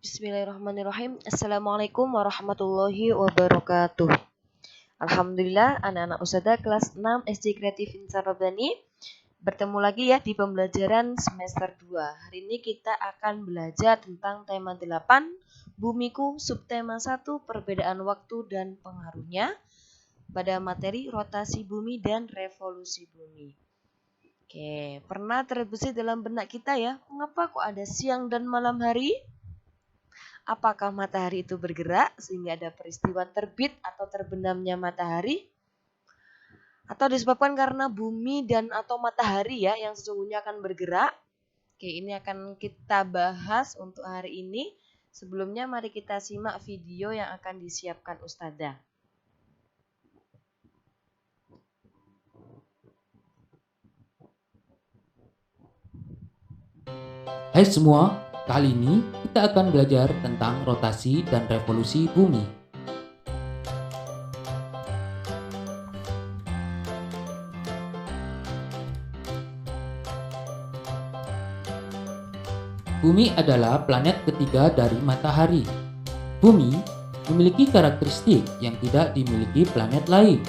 Bismillahirrahmanirrahim. Assalamualaikum warahmatullahi wabarakatuh. Alhamdulillah, anak-anak Ustazah kelas 6 SD Kreatif Insan Rabbani bertemu lagi ya di pembelajaran semester 2. Hari ini kita akan belajar tentang tema 8, Bumiku, subtema 1, perbedaan waktu dan pengaruhnya pada materi rotasi bumi dan revolusi bumi. Oke, pernah terbesit dalam benak kita ya, mengapa kok ada siang dan malam hari? Apakah matahari itu bergerak sehingga ada peristiwa terbit atau terbenamnya matahari? Atau disebabkan karena bumi dan atau matahari ya yang sesungguhnya akan bergerak? Oke, ini akan kita bahas untuk hari ini. Sebelumnya mari kita simak video yang akan disiapkan Ustazah. Hai semua, kali ini kita akan belajar tentang rotasi dan revolusi bumi. Bumi adalah planet ketiga dari matahari. Bumi memiliki karakteristik yang tidak dimiliki planet lain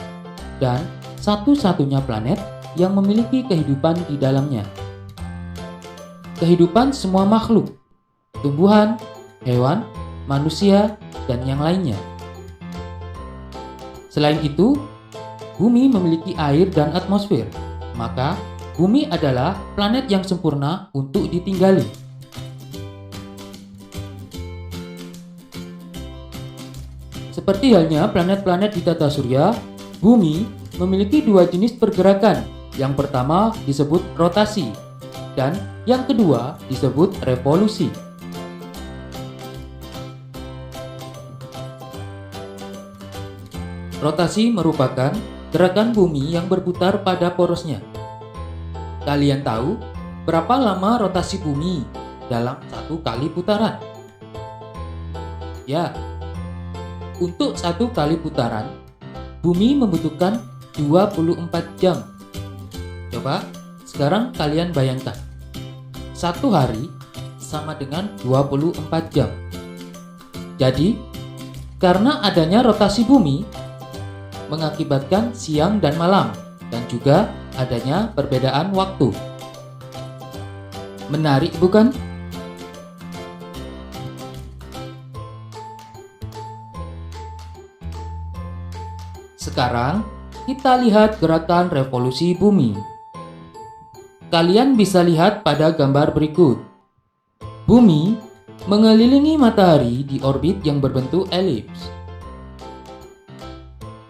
dan satu-satunya planet yang memiliki kehidupan di dalamnya. Kehidupan semua makhluk, tumbuhan, hewan, manusia, dan yang lainnya. Selain itu, bumi memiliki air dan atmosfer, maka bumi adalah planet yang sempurna untuk ditinggali. Seperti halnya planet-planet di tata surya, bumi memiliki dua jenis pergerakan. Yang pertama disebut rotasi, dan yang kedua disebut revolusi. Rotasi merupakan gerakan bumi yang berputar pada porosnya. Kalian tahu berapa lama rotasi bumi dalam satu kali putaran? Ya, untuk satu kali putaran, bumi membutuhkan 24 jam. Coba sekarang kalian bayangkan, satu hari sama dengan 24 jam. Jadi, karena adanya rotasi bumi, mengakibatkan siang dan malam, dan juga adanya perbedaan waktu. Menarik bukan? Sekarang, kita lihat gerakan revolusi bumi. Kalian bisa lihat pada gambar berikut. Bumi mengelilingi matahari di orbit yang berbentuk elips.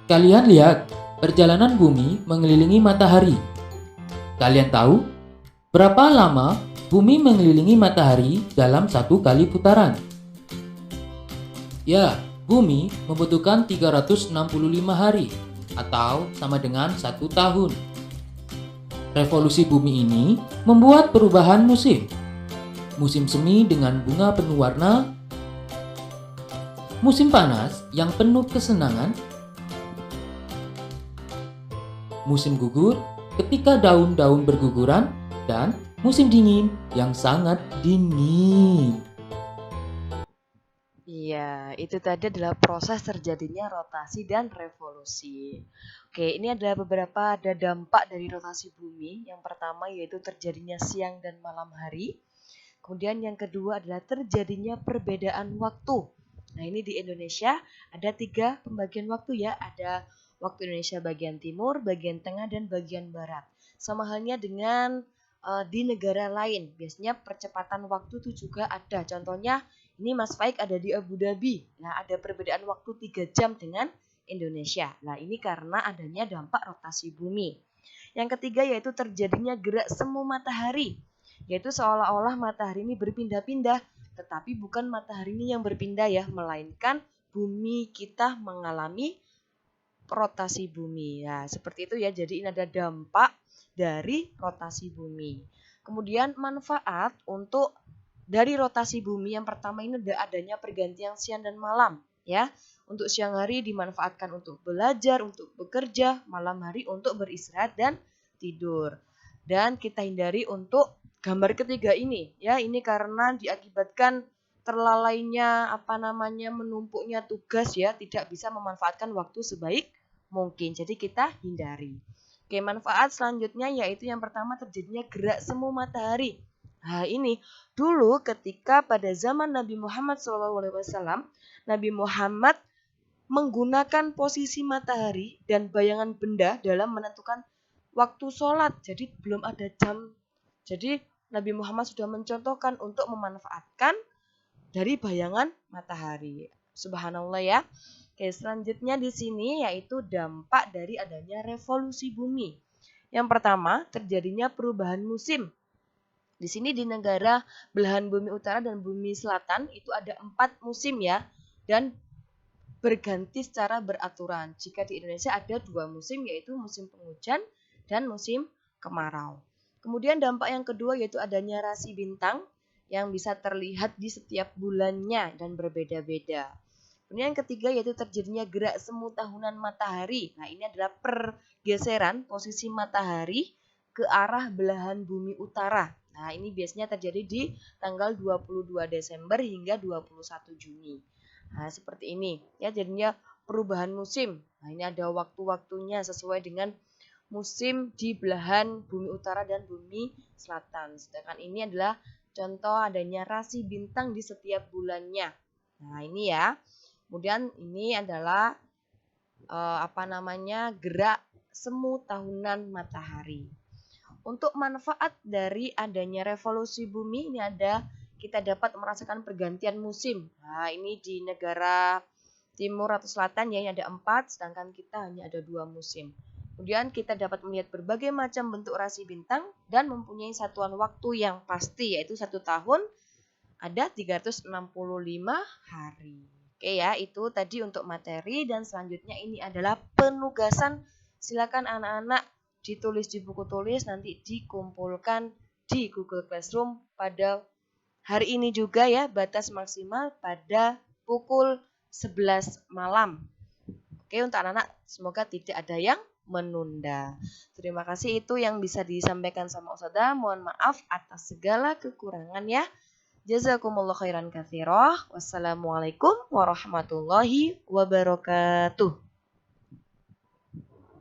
Kalian lihat perjalanan bumi mengelilingi matahari. Kalian tahu berapa lama bumi mengelilingi matahari dalam satu kali putaran? Ya, bumi membutuhkan 365 hari atau sama dengan 1 tahun. Revolusi bumi ini membuat perubahan musim. Musim semi dengan bunga penuh warna, musim panas yang penuh kesenangan, musim gugur ketika daun-daun berguguran, dan musim dingin yang sangat dingin. Iya, itu tadi adalah proses terjadinya rotasi dan revolusi. Oke, ini adalah beberapa ada dampak dari rotasi bumi. Yang pertama yaitu terjadinya siang dan malam hari. Kemudian yang kedua adalah terjadinya perbedaan waktu. Nah, ini di Indonesia ada 3 pembagian waktu ya. Ada waktu Indonesia bagian timur, bagian tengah, dan bagian barat. Sama halnya dengan di negara lain. Biasanya percepatan waktu itu juga ada. Contohnya ini Mas Faik ada di Abu Dhabi. Nah, ada perbedaan waktu 3 jam dengan Indonesia. Nah, ini karena adanya dampak rotasi bumi. Yang ketiga yaitu terjadinya gerak semu matahari. Yaitu seolah-olah matahari ini berpindah-pindah. Tetapi bukan matahari ini yang berpindah ya. Melainkan bumi kita mengalami rotasi bumi. Ya, seperti itu ya. Jadi ini ada dampak dari rotasi bumi. Kemudian manfaat untuk dari rotasi bumi yang pertama ini adanya pergantian siang dan malam ya. Untuk siang hari dimanfaatkan untuk belajar, untuk bekerja, malam hari untuk beristirahat dan tidur. Dan kita hindari untuk gambar ketiga ini ya, ini karena diakibatkan terlalainya menumpuknya tugas ya, tidak bisa memanfaatkan waktu sebaik mungkin. Jadi kita hindari. Oke, manfaat selanjutnya yaitu yang pertama terjadinya gerak semu matahari. Nah, ini dulu ketika pada zaman Nabi Muhammad SAW, Nabi Muhammad menggunakan posisi matahari dan bayangan benda dalam menentukan waktu sholat. Jadi belum ada jam. Jadi Nabi Muhammad sudah mencontohkan untuk memanfaatkan dari bayangan matahari. Subhanallah ya. Oke, selanjutnya di sini yaitu dampak dari adanya revolusi bumi. Yang pertama, terjadinya perubahan musim. Di sini di negara belahan bumi utara dan bumi selatan itu ada 4 musim ya, dan berganti secara beraturan. Jika di Indonesia ada 2 musim, yaitu musim penghujan dan musim kemarau. Kemudian dampak yang kedua yaitu adanya rasi bintang yang bisa terlihat di setiap bulannya dan berbeda-beda. Kemudian yang ketiga yaitu terjadinya gerak semu tahunan matahari. Nah, ini adalah pergeseran posisi matahari ke arah belahan bumi utara. Nah, ini biasanya terjadi di tanggal 22 Desember hingga 21 Juni. Nah, seperti ini. Ya, jadinya perubahan musim. Nah, ini ada waktu-waktunya sesuai dengan musim di belahan bumi utara dan bumi selatan. Sedangkan ini adalah contoh adanya rasi bintang di setiap bulannya. Nah, ini ya. Kemudian ini adalah gerak semu tahunan matahari. Untuk manfaat dari adanya revolusi bumi ini ada kita dapat merasakan pergantian musim. Nah, ini di negara timur atau selatan ya ada 4, sedangkan kita hanya ada 2 musim. Kemudian kita dapat melihat berbagai macam bentuk rasi bintang dan mempunyai satuan waktu yang pasti yaitu 1 tahun ada 365 hari. Oke ya, itu tadi untuk materi dan selanjutnya ini adalah penugasan. Silakan anak-anak ditulis di buku tulis, nanti dikumpulkan di Google Classroom pada hari ini juga ya, batas maksimal pada pukul 11 malam. Oke, untuk anak-anak semoga tidak ada yang menunda. Terima kasih, itu yang bisa disampaikan sama Ustazah. Mohon maaf atas segala kekurangan ya. Jazakumullah khairan katsirah. Wassalamualaikum warahmatullahi wabarakatuh.